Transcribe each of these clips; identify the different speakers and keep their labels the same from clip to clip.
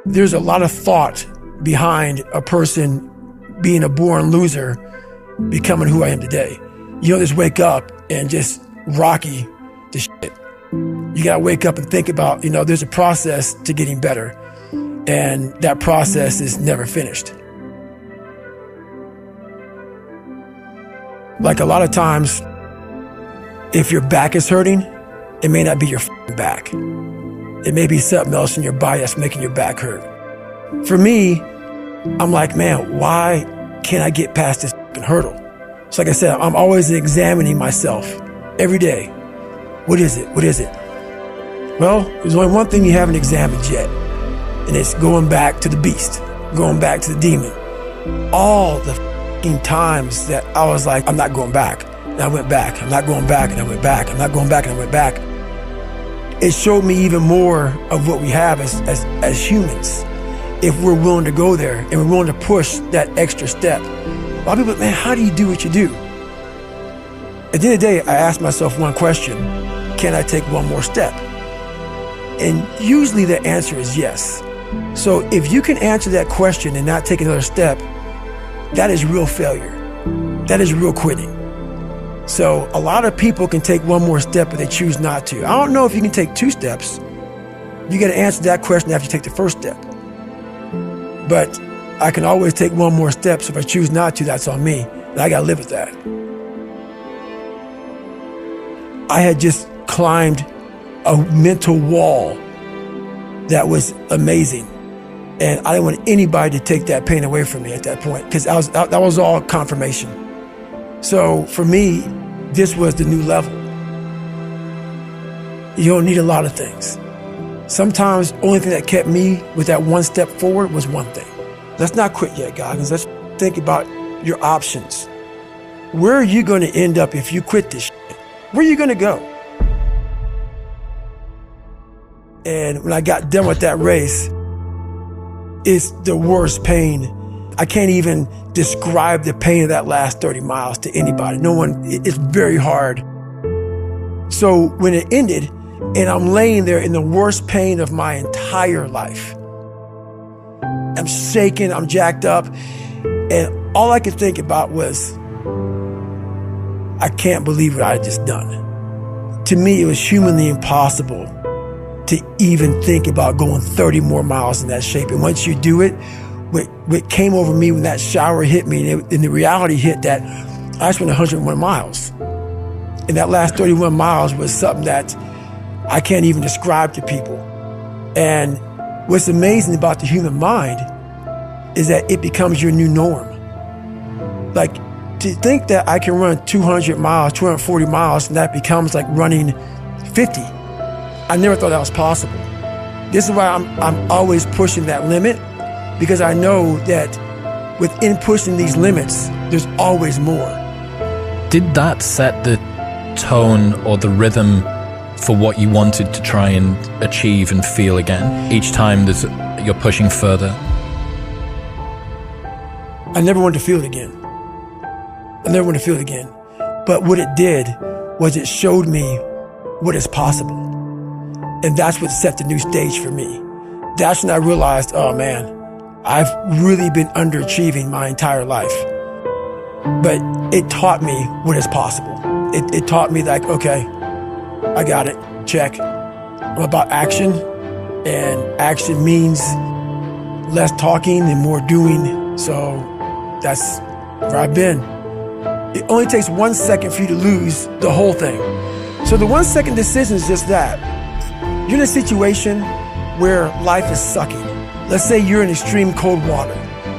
Speaker 1: There's a lot of thought behind a person being a born loser, becoming who I am today. You don't just wake up and just rocky the shit. You gotta wake up and think about, there's a process to getting better. And that process is never finished. Like a lot of times, if your back is hurting, it may not be your back. It may be something else in your body that's making your back hurt. For me, I'm like, man, why can't I get past this hurdle? So like I said, I'm always examining myself every day. What is it? What is it? Well, there's only one thing you haven't examined yet, and it's going back to the beast, going back to the demon. All the times that I was like, I'm not going back, and I went back. I'm not going back, and I went back. I'm not going back, and I went back. It showed me even more of what we have as humans, if we're willing to go there and we're willing to push that extra step. A lot of people, man, how do you do what you do? At the end of the day, I ask myself one question: can I take one more step? And usually the answer is yes. So if you can answer that question and not take another step, that is real failure. That is real quitting. So a lot of people can take one more step, but they choose not to. I don't know if you can take 2 steps. You got to answer that question after you take the first step. But I can always take one more step, so if I choose not to, that's on me. And I got to live with that. I had just climbed a mental wall that was amazing. And I didn't want anybody to take that pain away from me at that point, because that was all confirmation. So for me, this was the new level. You don't need a lot of things. Sometimes the only thing that kept me with that one step forward was one thing. Let's not quit yet, guys. Let's think about your options. Where are you going to end up if you quit this shit? Where are you going to go? And when I got done with that race, it's the worst pain. I can't even describe the pain of that last 30 miles to anybody. No one, it's very hard. So when it ended and I'm laying there in the worst pain of my entire life, I'm shaking, I'm jacked up, and all I could think about was, I can't believe what I had just done. To me, it was humanly impossible to even think about going 30 more miles in that shape. And once you do it, what came over me when that shower hit me, and the reality hit that I just went 101 miles. And that last 31 miles was something that I can't even describe to people. And what's amazing about the human mind is that it becomes your new norm. Like, to think that I can run 200 miles, 240 miles, and that becomes like running 50. I never thought that was possible. This is why I'm always pushing that limit, because I know that within pushing these limits, there's always more.
Speaker 2: Did that set the tone or the rhythm for what you wanted to try and achieve and feel again? Each time you're pushing further?
Speaker 1: I never wanted to feel it again. I never wanted to feel it again. But what it did was it showed me what is possible. And that's what set the new stage for me. That's when I realized, oh man, I've really been underachieving my entire life. But it taught me what is possible. It taught me like, okay, I got it, check. I'm about action, and action means less talking and more doing. So that's where I've been. It only takes 1 second for you to lose the whole thing. So the 1 second decision is just that. You're in a situation where life is sucking. Let's say you're in extreme cold water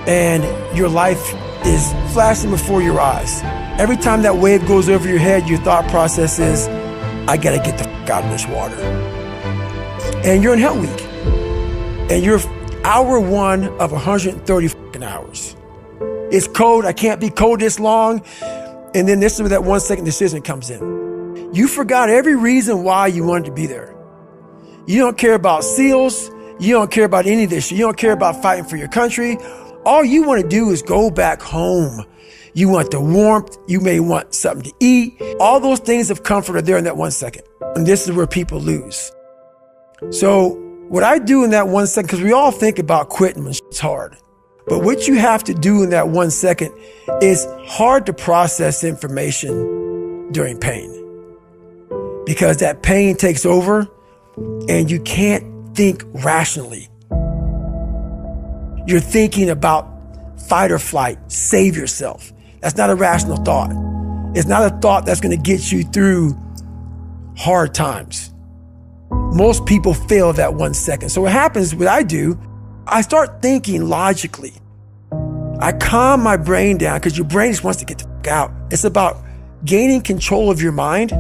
Speaker 1: and your life is flashing before your eyes. Every time that wave goes over your head, your thought process is, I gotta get the fuck out of this water. And you're in Hell Week. And you're hour 1 of 130 fucking hours. It's cold, I can't be cold this long. And then this is where that 1 second decision comes in. You forgot every reason why you wanted to be there. You don't care about SEALs. You don't care about any of this. You don't care about fighting for your country. All you want to do is go back home. You want the warmth. You may want something to eat. All those things of comfort are there in that 1 second. And this is where people lose. So What I do in that 1 second, because we all think about quitting when it's hard. But what you have to do in that 1 second is hard to process information during pain. Because that pain takes over and you can't think rationally. You're thinking about fight or flight, save yourself. That's not a rational thought. It's not a thought that's going to get you through hard times. Most people fail that 1 second. So what happens, what I do, I start thinking logically. I calm my brain down because your brain just wants to get the fuck out. It's about gaining control of your mind,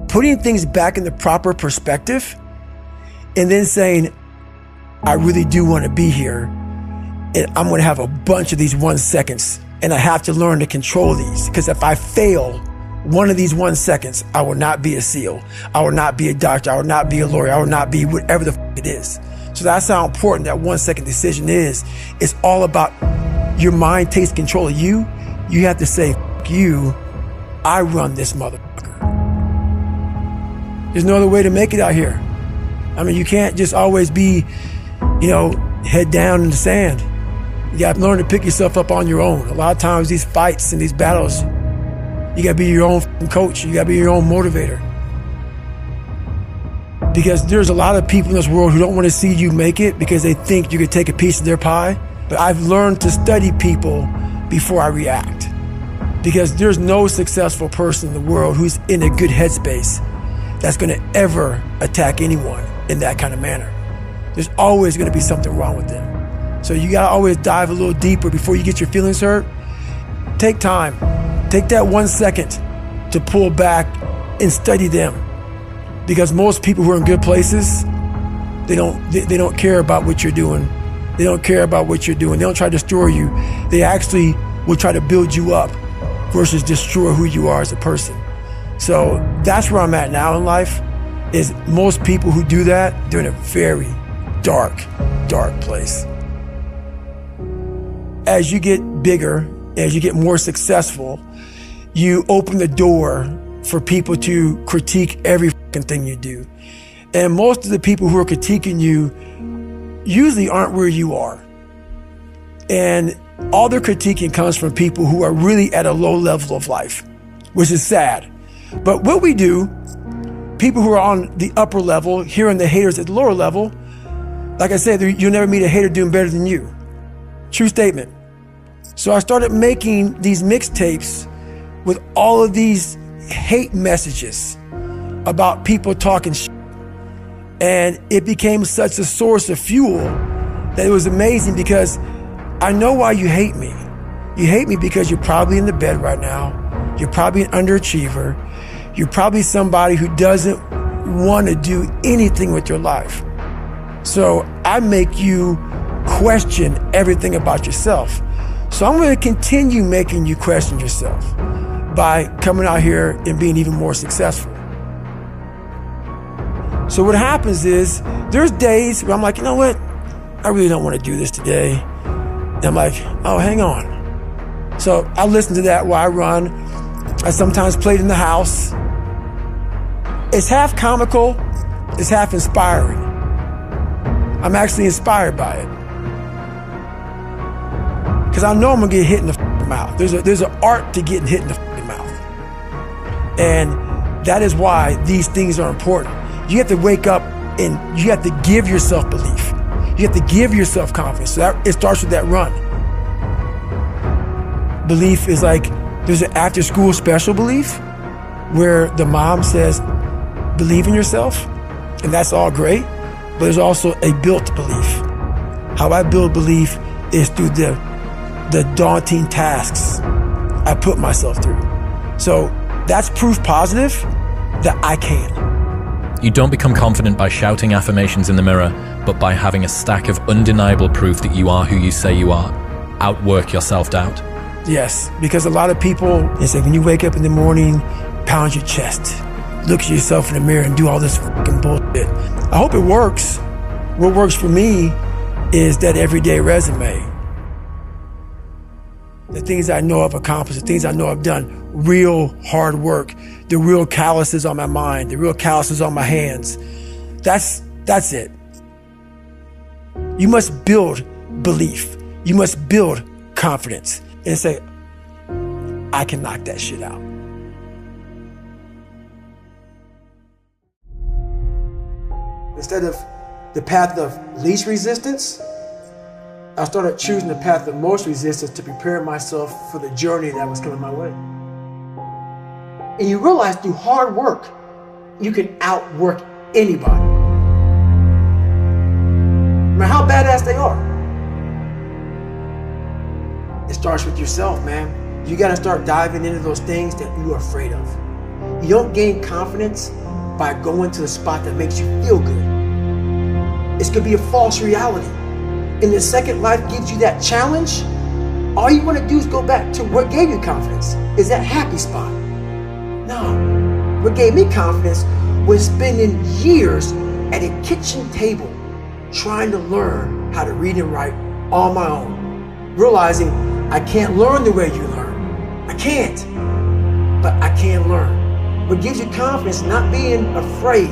Speaker 1: putting things back in the proper perspective, and then saying, I really do want to be here. And I'm going to have a bunch of these 1 seconds. And I have to learn to control these. Because if I fail one of these 1 seconds, I will not be a SEAL. I will not be a doctor. I will not be a lawyer. I will not be whatever the fuck it is. So that's how important that 1 second decision is. It's all about your mind takes control of you. You have to say, fuck you. I run this motherfucker. There's no other way to make it out here. I mean, you can't just always be, head down in the sand. You got to learn to pick yourself up on your own. A lot of times these fights and these battles, you got to be your own coach. You got to be your own motivator. Because there's a lot of people in this world who don't want to see you make it because they think you could take a piece of their pie. But I've learned to study people before I react. Because there's no successful person in the world who's in a good headspace that's going to ever attack anyone in that kind of manner. There's always going to be something wrong with them. So you got to always dive a little deeper before you get your feelings hurt. Take time. Take that 1 second to pull back and study them. Because most people who are in good places, they don't care about what you're doing. They don't care about what you're doing. They don't try to destroy you. They actually will try to build you up versus destroy who you are as a person. So that's where I'm at now in life, is most people who do that, they're in a very dark, dark place. As you get bigger, as you get more successful, you open the door for people to critique every fucking thing you do. And most of the people who are critiquing you usually aren't where you are. And all their critiquing comes from people who are really at a low level of life, which is sad. But what we do, people who are on the upper level, hearing the haters at the lower level, like I said, you'll never meet a hater doing better than you. True statement. So I started making these mixtapes with all of these hate messages about people talking shit. And it became such a source of fuel that it was amazing, because I know why you hate me. You hate me because you're probably in the bed right now. You're probably an underachiever. You're probably somebody who doesn't want to do anything with your life. So I make you question everything about yourself. So I'm going to continue making you question yourself by coming out here and being even more successful. So what happens is, there's days where I'm like, you know what? I really don't want to do this today. And I'm like, oh, hang on. So I listen to that while I run. I sometimes play it in the house. It's half comical. It's half inspiring. I'm actually inspired by it. Because I know I'm going to get hit in the mouth. There's an art to getting hit in the mouth. And that is why these things are important. You have to wake up and you have to give yourself belief. You have to give yourself confidence. So it starts with that run. Belief is like, there's an after school special belief where the mom says, believe in yourself. And that's all great. But there's also a built belief. How I build belief is through the daunting tasks I put myself through. So that's proof positive that I can.
Speaker 2: You don't become confident by shouting affirmations in the mirror, but by having a stack of undeniable proof that you are who you say you are. Outwork your self-doubt.
Speaker 1: Yes, because a lot of people, they say when you wake up in the morning, pound your chest, look at yourself in the mirror and do all this fucking bullshit. I hope it works. What works for me is that everyday resume. The things I know I've accomplished, the things I know I've done, real hard work, the real calluses on my mind, the real calluses on my hands. That's it. You must build belief. You must build confidence and say, I can knock that shit out. Instead of the path of least resistance, I started choosing the path of most resistance to prepare myself for the journey that was coming my way. And you realize through hard work, you can outwork anybody. No matter how badass they are. It starts with yourself, man. You gotta start diving into those things that you're afraid of. You don't gain confidence by going to the spot that makes you feel good. It's gonna be a false reality. And the second life gives you that challenge, all you wanna do is go back to what gave you confidence. Is that happy spot? No. What gave me confidence was spending years at a kitchen table trying to learn how to read and write on my own. Realizing I can't learn the way you learn. I can't, but I can learn. What gives you confidence, not being afraid,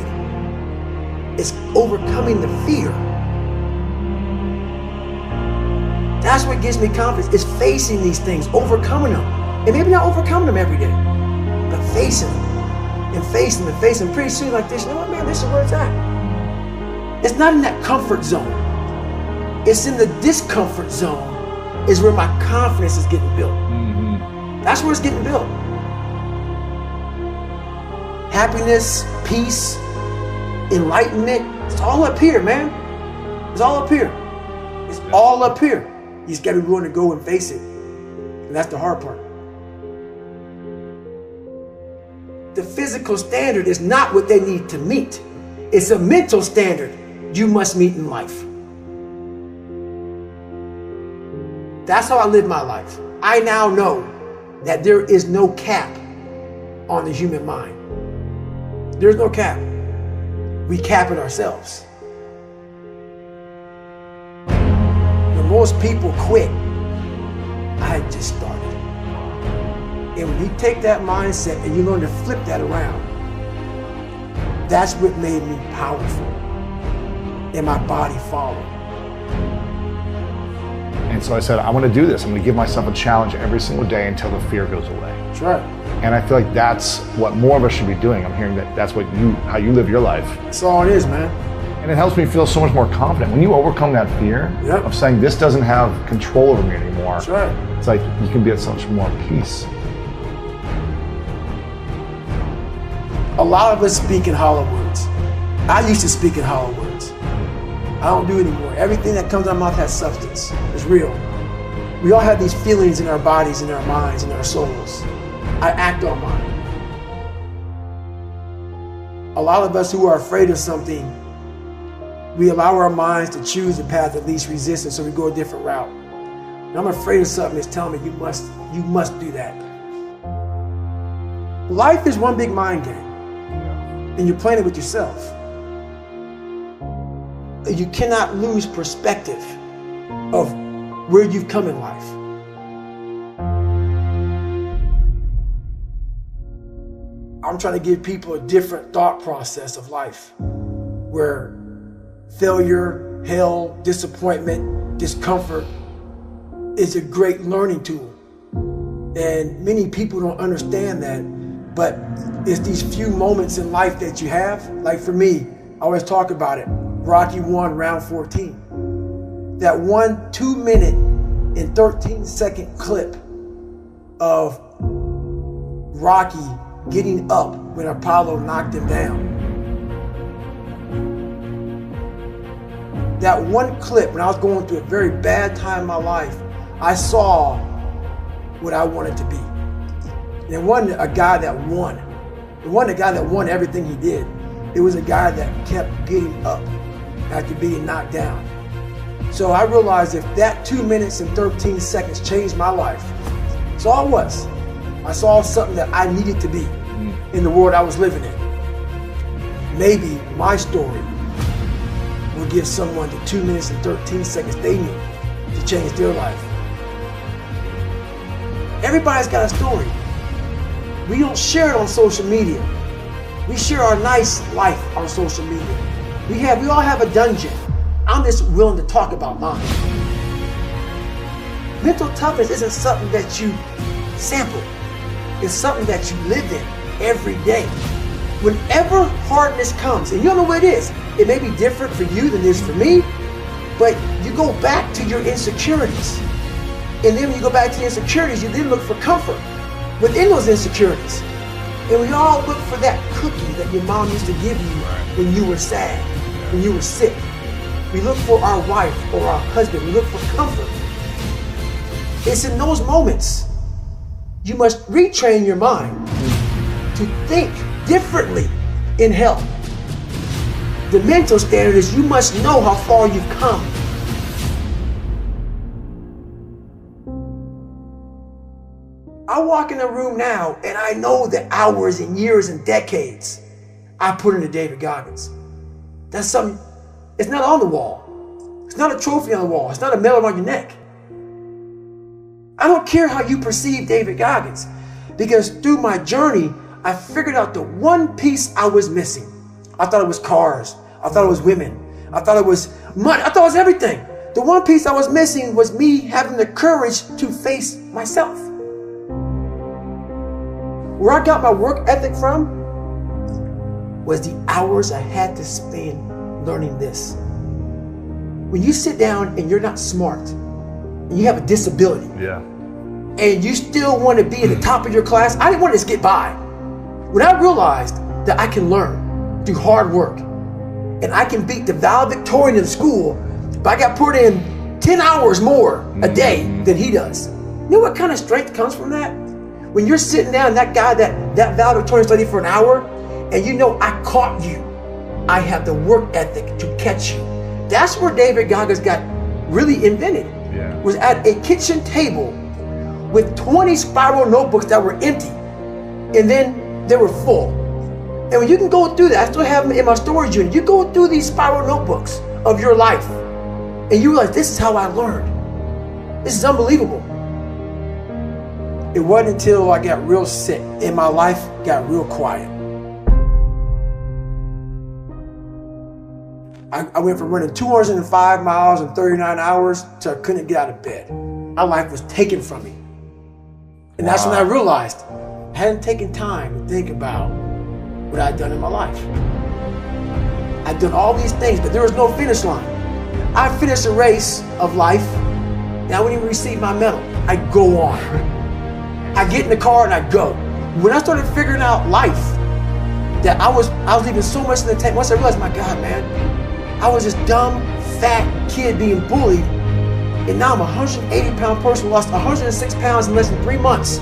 Speaker 1: is overcoming the fear. That's what gives me confidence, is facing these things, overcoming them. And maybe not overcoming them every day, but facing them and facing them and facing them. Pretty soon like this, you know what, man, this is where it's at. It's not in that comfort zone. It's in the discomfort zone is where my confidence is getting built. Mm-hmm. That's where it's getting built. Happiness, peace, enlightenment, it's all up here, man. It's all up here. It's all up here. You just gotta be willing to go and face it. And that's the hard part. The physical standard is not what they need to meet. It's a mental standard you must meet in life. That's how I live my life. I now know that there is no cap on the human mind. There's no cap. We cap it ourselves. When most people quit, I had just started. And when you take that mindset and you learn to flip that around, that's what made me powerful. And my body followed.
Speaker 3: And so I said, I want to do this. I'm going to give myself a challenge every single day until the fear goes away.
Speaker 1: That's right. And
Speaker 3: I feel like that's what more of us should be doing. I'm hearing that that's how you live your life.
Speaker 1: That's all it is, man.
Speaker 3: And it helps me feel so much more confident. When you overcome that fear of saying this doesn't have control over me anymore,
Speaker 1: that's right.
Speaker 3: It's like you can be at so much more peace.
Speaker 1: A lot of us speak in hollow words. I used to speak in hollow words. I don't do it anymore. Everything that comes out of my mouth has substance. It's real. We all have these feelings in our bodies, in our minds, in our souls. I act on mine. A lot of us who are afraid of something, we allow our minds to choose the path of least resistance, so we go a different route. And I'm afraid of something that's telling me you must do that. Life is one big mind game. And you're playing it with yourself. You cannot lose perspective of where you've come in life. I'm trying to give people a different thought process of life where failure, hell, disappointment, discomfort is a great learning tool. And many people don't understand that, but it's these few moments in life that you have. Like for me, I always talk about it. Rocky 1, round 14. That 1 2-minute and 13-second clip of Rocky getting up when Apollo knocked him down. That one clip, when I was going through a very bad time in my life, I saw what I wanted to be. And it wasn't a guy that won. It wasn't a guy that won everything he did. It was a guy that kept getting up after being knocked down. So I realized if that 2 minutes and 13 seconds changed my life, that's all it was. I saw something that I needed to be in the world I was living in. Maybe my story will give someone the 2 minutes and 13 seconds they need to change their life. Everybody's got a story. We don't share it on social media. We share our nice life on social media. We all have a dungeon. I'm just willing to talk about mine. Mental toughness isn't something that you sample. It's something that you live in every day. Whenever hardness comes, and you don't know what it is, it may be different for you than it is for me, but you go back to your insecurities. And then when you go back to your insecurities, you then look for comfort within those insecurities. And we all look for that cookie that your mom used to give you when you were sad, when you were sick. We look for our wife or our husband. We look for comfort. It's in those moments you must retrain your mind to think differently in health. The mental standard is you must know how far you've come. I walk in a room now and I know the hours and years and decades I put into David Goggins. That's something, it's not on the wall. It's not a trophy on the wall. It's not a medal on your neck. I don't care how you perceive David Goggins, because through my journey, I figured out the one piece I was missing. I thought it was cars. I thought it was women. I thought it was money. I thought it was everything. The one piece I was missing was me having the courage to face myself. Where I got my work ethic from was the hours I had to spend learning this. When you sit down and you're not smart, and you have a disability, and you still want to be at the top of your class, I didn't want to just get by. When I realized that I can learn through hard work, and I can beat the valedictorian in school, but I got put in 10 hours more a day than he does. You know what kind of strength comes from that? When you're sitting down, that guy that valedictorian studied for an hour, and you know I caught you. I have the work ethic to catch you. That's where David Goggins got really invented. Was at a kitchen table with 20 spiral notebooks that were empty, and then they were full. And when you can go through that, I still have them in my storage unit. You go through these spiral notebooks of your life, and you realize this is how I learned. This is unbelievable. It wasn't until I got real sick and my life got real quiet. I went from running 205 miles in 39 hours to I couldn't get out of bed. My life was taken from me. And that's when I realized I hadn't taken time to think about what I'd done in my life. I'd done all these things, but there was no finish line. I finished a race of life, and I wouldn't even receive my medal. I go on. I get in the car and I go. When I started figuring out life, that I was leaving so much in the tank. Once I realized, my God, man, I was this dumb, fat kid being bullied, and now I'm a 180-pound person who lost 106 pounds in less than 3 months.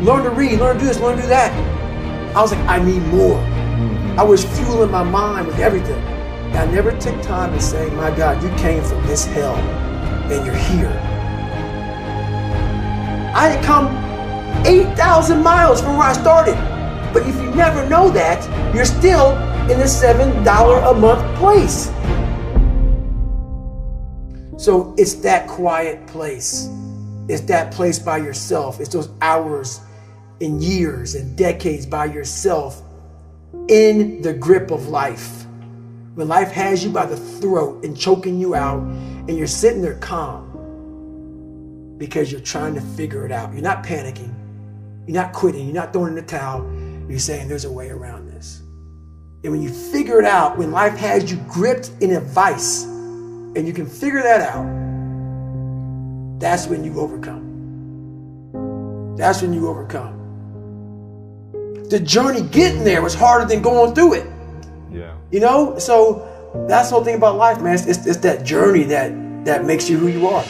Speaker 1: Learn to read, learn to do this, learn to do that. I was like, I need more. I was fueling my mind with everything. And I never took time to say, my God, you came from this hell, and you're here. I had come 8,000 miles from where I started. But if you never know that, you're still in the $7 a month place. So it's that quiet place. It's that place by yourself. It's those hours and years and decades by yourself in the grip of life. When life has you by the throat and choking you out, and you're sitting there calm because you're trying to figure it out. You're not panicking. You're not quitting. You're not throwing in the towel. You're saying there's a way around this. And when you figure it out, when life has you gripped in a vice, and you can figure that out, that's when you overcome. That's when you overcome. The journey getting there was harder than going through it.
Speaker 3: Yeah.
Speaker 1: You know? So that's the whole thing about life, man. It's that journey that makes you who you are.